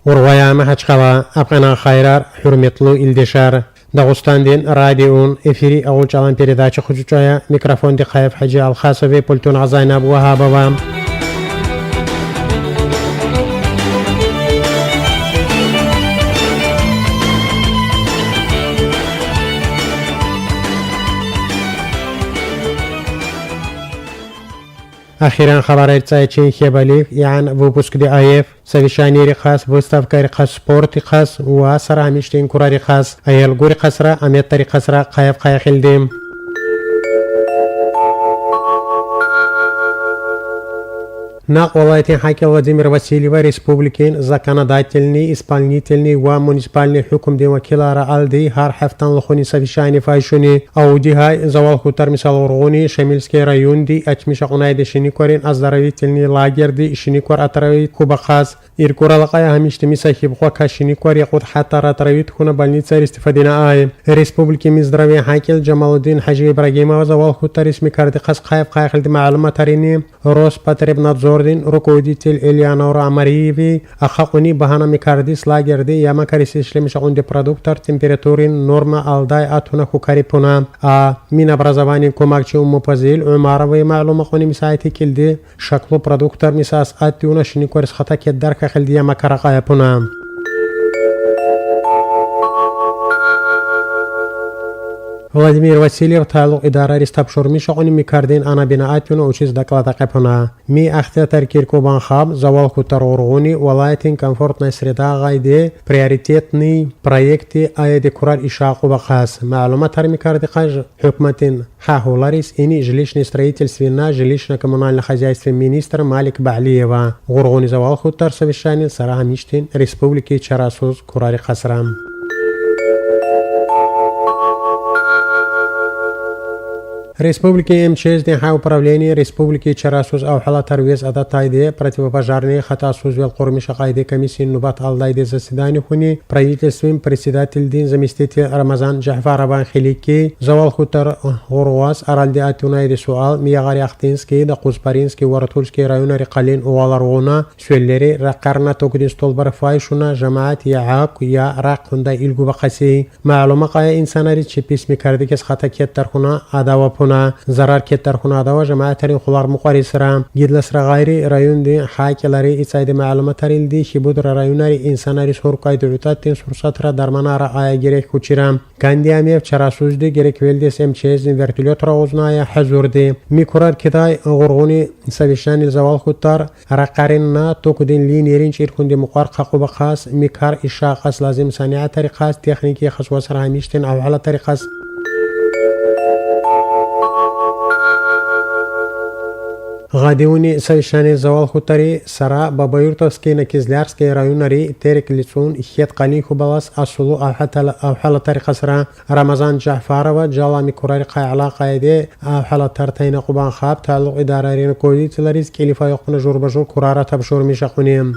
Urvaya Mahachkala, Afgana Khayrar, Hürmetli İldeşar. Dağıstan'dan radyoun efiri ağul çalan передача Xucucaya, mikrofonda Xayef Hacı Alxasa ve Pultun Azayna Buhabava. أخيرا خبر تايتشي خباليف يعني выпуск ДАЕФ совещание рехас выставка рехас спорт рехас واسرا مشتين كرة رехас أيال غوري خسرة أميت رخسرة قايف خيخلديم На Олайте Хайке Владимир Васильева республикин законодательный, исполнительный و муниципальный حكم دي وكيلارا Алди هار حفتان لخوني совещание فايشوني أودي هاي زوال خطر مثال ورغوني شميلسكي رايون دي أتمشا قنايد شنيكورين أزدارويتلني لاجر دي شنيكور أتراويت كوبا خاص إركورا لقايا هميشت ميساكي بخوكا شنيكور يقود حتى راتراويت كونا بالنيتسا استفادنا آي ريسبوبليكي مزدراوي حاكل جمال الدين حاجي إبراهيم وزوال خطر اسمي كاردي خاص قايف قايخل دي معلومات تاريني روس باتريب ناتزور ركوديتل إليانورا ماريفي أخاقوني بهانا ميكارديس لاجردي ياما كاريسيش لمشاقون دي برودكتر تمبراتورين نورما ألداي أتونا كوكاريبونا من أبرزواني كوماكشي ومبازيل عماروي معلومة قوني مساعتي كيلدي شكلو برودكتر مساس أتيونا شنيكوريس خطا كيدار كخلدي ياما كاراقايبونا Владимир Васильев تعلق إدارة رستبشور ميشاقوني ميكاردين أنا بناءاتيون وشيز داكلاتا قيبونا مي أختيار كيركوبان خاب زوال كتر ورغوني ولايتين كمفورتنا سريدا غايدي برياريتيتني برايكتي آيدي كورال إشاقو بخاص معلومات هر ميكاردي قاج حكمتين حاهولاريس إني جليشني строительствена جليشنا коммунальное хозяйство министр Малик Баалиева غرغوني زوال كتر совещание سراها ميشتين республики Чарасуз كوراري خسرام Республики МЧС Денха управление Республики Чарасуз Аухала Тарвез Адатайде противопожарные Хатасуз Велкормиша Кайде комиссии Нубат Алдайде заседание хуни правительством председатель Дин заместитель Рамазан Джахфарован Хилики Завал Хутар Горвас Аральде Атунайде Суал Миягари Ахтинский да Кузбаринский Варатульский районы Рикалин Уаларуна Сюэллери Ракарна Токудин Столбар Файшуна Жамаат Яак Я Рак Хундай Илгу Бахаси معلومة قاية إنساناري تشبيس مكاردكس خطا كيتر هنا أداوة zarar kettar xunada jamaatari xular muqarisra gidlasra gayri rayon di hakileri itsaydi ma'lumatari di shibud rayonari insanari sorqaydi utatin sursatra darmanara aya gerek kuchiram kandiamev charasuzdi gerek veldes mchs vertolyot rawznaya hazurdi mikurar kiday gurguni savishani zawal xutar raqarinna tokudin linerin chirkundi muqar qaquba khas mikar isha khas lazim sani'a tariqas texniki khas wasra hamishtin aw ala tariqas غاديوني سويشاني زوال خطري سرا بابايورتوسكي نكيزلارسكي رايوناري تيرك لسون إخيات قالين خبالاس أصولو أو حالة طريقة سرا رمضان جعفارова جالامي كوراري قاي علاقة دي أو حالة ترتين قبان خاب تعلق إدارة رين كودي تلاريز كيليفا يقنا جور بجور كورارة تبشور ميشاقونيم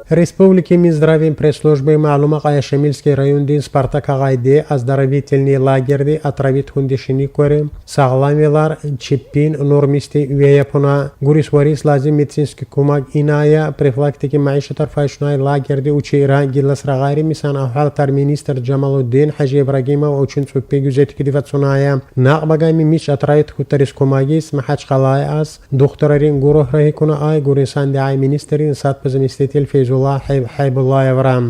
Республики Минздравием пресс-службы معلومة قاية شميلسكي رايون دين سبارتاك غايدي أزدارويتلني لاجردي أتراويت هندشيني كوري ساغلاميلار تشيبين نورميستي ويابونا غوريس وريس لازم ميدسينسكي كوماك إنايا بريفلاكتيكي معيشة ترفايشناي لاجردي وشيرا جلس رغايري ميسان أحوال تر مينيستر جمال الدين حاجي إبراهيم وأوشن سوبي جوزيتكي ديفاتسونايا ناقباقامي ميش أتراويت كوتريس كوماجيس محاج قلاي أس دكتورين غوروه راهيكونا آي غوريسان دي آي مينيسترين سات بزميستيتي الفيزو الله حيب الله يبرام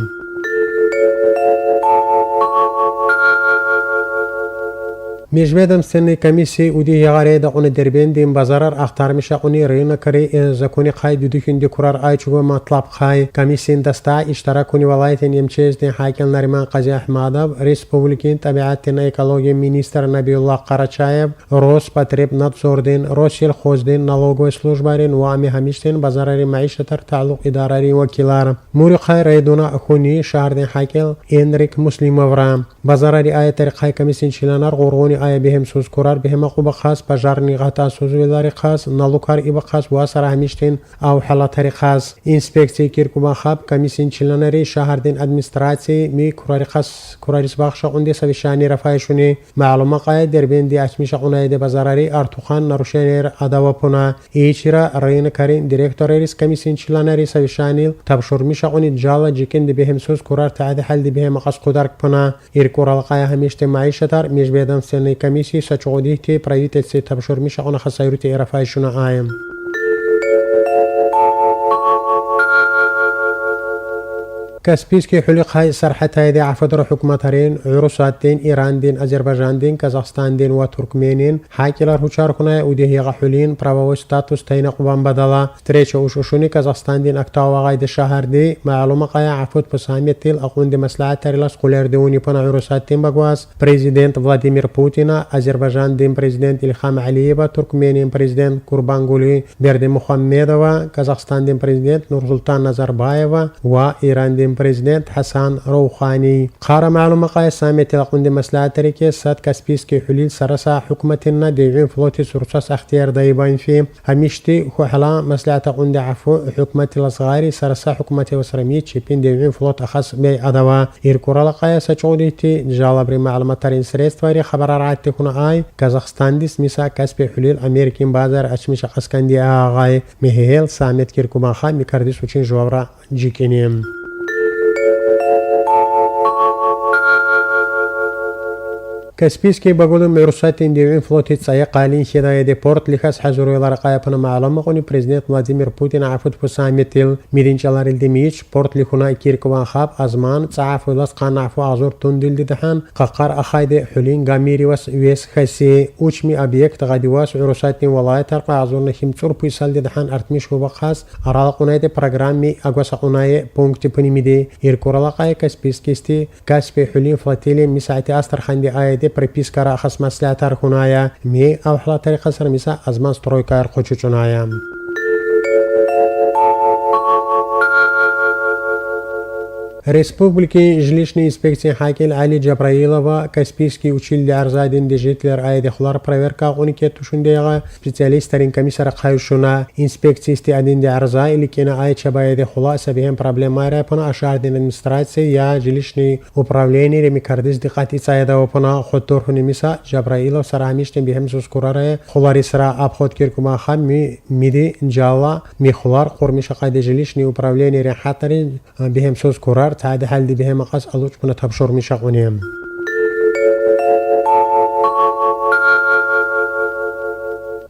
مجمدم سنة كميسي ودي يغاري دقون دربين دين بازارر اختار مشاقوني رينا كري زكوني قاي دودوكين دي كرار آي چوبا مطلب قاي كميسين دستا اشتراكوني ولايتين يمچيز دين حاكل نرمان قزي احمادов ريسبوبليكين طبيعتين ايكولوجي مينيستر نبي الله قرچايب روس باتريب نادزور دين روسيل خوز دين نالوغوي سلوجبارين وامي هميشتين بازارر معيشتر تعلق اداراري وكيلار موري قاي ريدونا اخوني شهر دين حاكل انريك مسلم ورام بازارر آي طريق هاي كميسين شلانار غورغوني ая бехемсуз курар бехемақуба хас бажарни ғата сузвелари хас налукар иба хас васара ҳамиштин авҳалатари хас инспексия киркуба хаб комиссин чиланари шаҳардин администрации ми курарис бахша унде савишани рафаишуни маълума қая дербенди ачмиша унаиде базарари артухан нарушенер адавапуна ичира райна карин директорерис комиссин чиланари савишанил табшурмиша уни джала жикенди бехемсуз курар таъди халди бехемақас қударк пуна иркуралқая ҳамиште маишатар межведомственной комиссии сачуғудихти правительстве табшурмиша уна хасайрути рафаишуна аям كاسبيسكي حلق هاي سرحة هايدي عفدر حكومتارين عروسات دين إيران دين أذربيجان دين كازاخستان دين وتركمانين حاكيلار هوشاركونا وديه يغحولين براوو ستاتوس تاين قبان بدلا تريچ وشوشوني كازاخستان دين اكتاوا غايد شهر دي معلومة قايا عفود بسامية تيل اقوان دي مسلعة تاريلاس قولير ديوني پنا عروسات دين بگواز بريزيدنت فلاديمير بوتينا أذربيجان دين بريزيدنت إلخام علييبا تركمانين بريزيدنت كوربانغولي بردي محمدووا كازاخستان دين بريزيدنت نورسلطان نظربايوا و إيران دين بريزيدنت حسن روحاني قارة معلومة قاية سامية تلقون مسلحة تركيا ساد كاسبيسكي حليل سرسا حكومتنا ديعين فلوتي سرساس اختيار دايبين فيه هميشتي حلا مسلحة تقون عفو حكومتي الصغاري سرسا حكومتي وسرميت شبين ديعين فلوت أخص بي أدوا إيركورا لقاية ساچوديتي جالبري معلومات تارين سريستواري خبر رعاتي هنا آي كازاخستان ديس ميسا كاسبي حليل أمريكين بازار أشميش أسكندي آغاي مهيل سامية كيركوماخا ميكارديس وچين جوابرا جيكينيم كاسبيسكي بقولوا مرسات ديوين فلوتي تسايا قالين هدايا دي بورت لخاص حزورو لرقايا بنا معلومة قوني بريزيدنت فلاديمير بوتين عفود بساميتيل ميدين جالار الدميش بورت لخونا كيركوان خاب أزمان تعافو لسقان عفو عزور تندل دي دحان قاقار أخايد حلين غاميري ويس خسي اوچمي أبيكت غادي واس عروساتين ولاية ترقى عزورنا خمتور بيسال دي دحان ارتميش هو بخاص أرالقونا دي برغرامي أغواسقونا بونكتي بنيميدي إيركورا لقايا كاسبيسكيستي كاسبي حلين فلاتيلي مساعتي أسترخان دي آيدي بريبيسكا رأخص مسلحة ترخونايا مي أو حلا طريقة سرميسا أزمان سترويكا يرقوچوچونايا Республики жилищной инспекции Хакель Али Джабраилова Каспийский учили арзадин дежитлер айде хулар проверка унике тушундега специалистерин комиссара қайшуна инспекциисти адин де арза или кена ай чабайде хула сабием проблема рапона ашардин администрации я жилищный управление ремикардис дикати цайда опона хотор хунимиса Джабраилов сарамиштен бихем сускурare хулари сара обход киркума хами миди джала ми хулар қормиша қайде жилищный управление рехатари бихем сускурар تعد حل دي بهم قاس ألوش كنا تبشر مشاقونيهم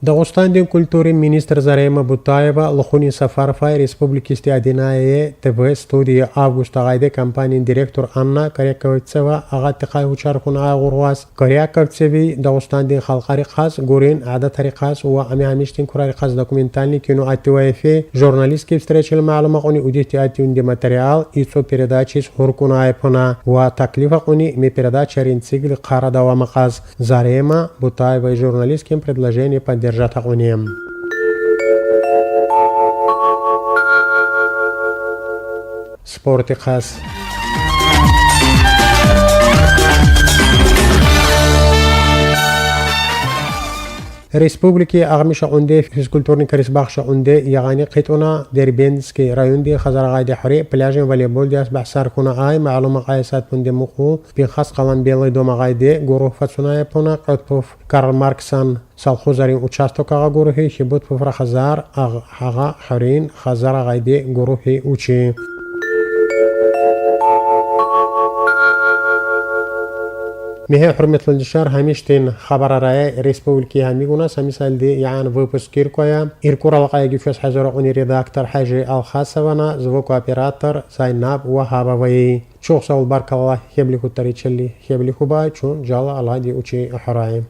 داغستان دين كولتوري مينستر زاريما بوتايبا لخوني سفر فاي ريسبوبليكيستي اديناي تبي ستوديو августа غايده كامبانين ديريكتور أنا كارياكوتسوا اغاتقاي وشاركون غورواس كارياكوتسبي داغستان دين خلقاري خاص غورين عاده طريقاس و امي هميشتين كوراري خاص دوكومنتالني كينو اتوافي журналистский встречи المعلومه قوني удити اتيون دي материал ицо передачи хоркуна айпона و تكلفه قوني مي передача ринцигли قاره دوام قاز زاريما بوتايبا журналистским предложением поддержать أغنيم سبورت خاص республики أغمشة عنده فيزكولتورني كريس باخشة عنده يعني قيتونا ديربينسكي رايون دي خزر غايدي حري بلاجين فاليبول دي أصبح ساركونا آي معلومة قايسات بندي مخو بخاص قلن بيلي دوما غايدي غروه فتسونا يبونا قطبوف كارل ماركسان سالخوزارين участокага гурухи хибут пуфра хазар ага харин хазара غايدي гурухи учи مهي حرمة الجشار هميشتين خبر رأي ريسبولكي هميقونا سميسال دي يعني فوبس كيركويا إركورا لقايا جيفيس حزورقوني ريداكتر حاجي الخاصوانا زفوكو أبيراتر زيناب وهابوي شوخ ساول بارك الله يبليكو تاريتشلي يبليكو باي چون جالا الله دي اوچي أحرايم